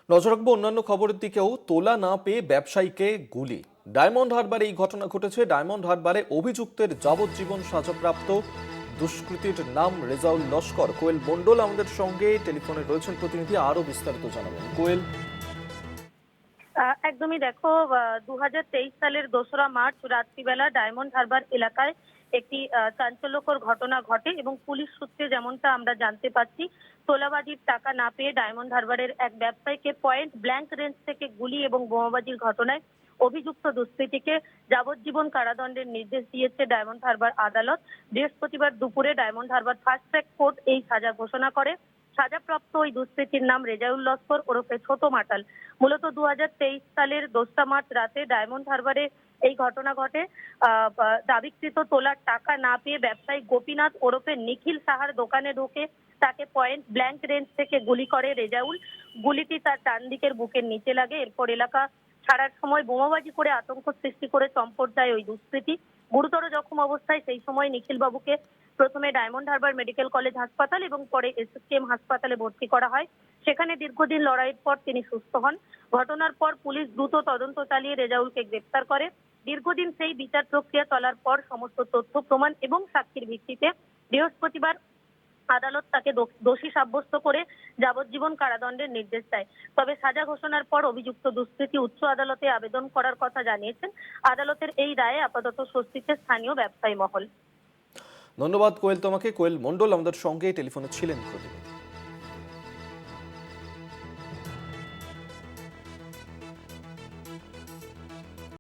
নজর রাখবো অন্যান্য খবরের দিকেও। তোলা না পেয়ে ব্যবসায়ীকে গুলি। ডায়মন্ড হারবারে এই ঘটনা ঘটেছে। ডায়মন্ড হারবারে অভিযুক্তের যাবজ্জীবন সাজাপ্রাপ্ত দুষ্কৃতীর নাম রেজাউল লস্কর। কোয়েল মন্ডল আমাদের সঙ্গে টেলিফোনে রয়েছেন প্রতিনিধি, আরো বিস্তারিত জানাবেন কোয়েল। একদমই দেখো, 2023 সালের 2রা মার্চ রাত্রিবেলা ডায়মন্ড হারবার এলাকায় একটি চাঞ্চল্যকর ঘটনা ঘটে এবং পুলিশ সূত্রে যেমনটা আমরা জানতে পারছি, তোলাবাজির টাকা না পেয়ে ডায়মন্ড হারবারের এক ব্যবসায়ীকে পয়েন্ট ব্ল্যাঙ্ক রেঞ্জ থেকে গুলি এবং বোমাবাজির ঘটনায় অভিযুক্ত দুষ্কৃতীকে যাবজ্জীবন কারাদণ্ডের নির্দেশ দিয়েছে ডায়মন্ড হারবার আদালত। বৃহস্পতিবার দুপুরে diamond Harbour fast track court এই সাজা ঘোষণা করে। সাজাপ্রাপ্ত ওই দুষ্কৃতীর নাম রেজাউল লস্কর ওরফে ছোট মাটাল। মূলত 2023 সালের 2রা মার্চ রাতে ডায়মন্ড হারবারে এই ঘটনা ঘটে। দাবিকৃত তোলার টাকা না পেয়ে ব্যবসায়ী গোপীনাথ ওরফে নিখিল সাহার দোকানে ঢোকে। তাকে পয়েন্ট ব্ল্যাঙ্ক রেঞ্জ থেকে গুলি করে রেজাউল। গুলিটি তার ডান দিকের বুকের নিচে লাগে। এরপর এলাকা ছাড়ার সময় বোমাবাজি করে আতঙ্ক সৃষ্টি করে চম্পট দেয় ওই দুষ্কৃতী। গুরুতর জখম অবস্থায় সেই সময় নিখিল বাবুকে প্রথমে ডায়মন্ড হারবার মেডিকেল কলেজ হাসপাতাল এবং পরে এসএসকেএম হাসপাতালে ভর্তি করা হয়। সেখানে দীর্ঘদিন লড়াইয়ের পর তিনি সুস্থ হন। ঘটনার পর পুলিশ দ্রুত তদন্ত চালিয়ে রেজাউলকে গ্রেপ্তার করে। দীর্ঘদিন সেই বিচার প্রক্রিয়া চলার পর সমস্ত তথ্য প্রমাণ এবং সাক্ষীর ভিত্তিতে বৃহস্পতিবার আদালত তাকে দোষী সাব্যস্ত করে যাবজ্জীবন কারাদণ্ডের নির্দেশ দেয়। তবে সাজা ঘোষণার পর অভিযুক্ত দুষ্কৃতী উচ্চ আদালতে আবেদন করার কথা জানিয়েছেন। আদালতের এই রায়ে আপাতত স্বস্তিতে স্থানীয় ব্যবসায়ী মহল। ধন্যবাদ কোয়েল তোমাকে। কোয়েল মন্ডল আমাদের সঙ্গে টেলিফোনে ছিলেন প্রতিনিধি।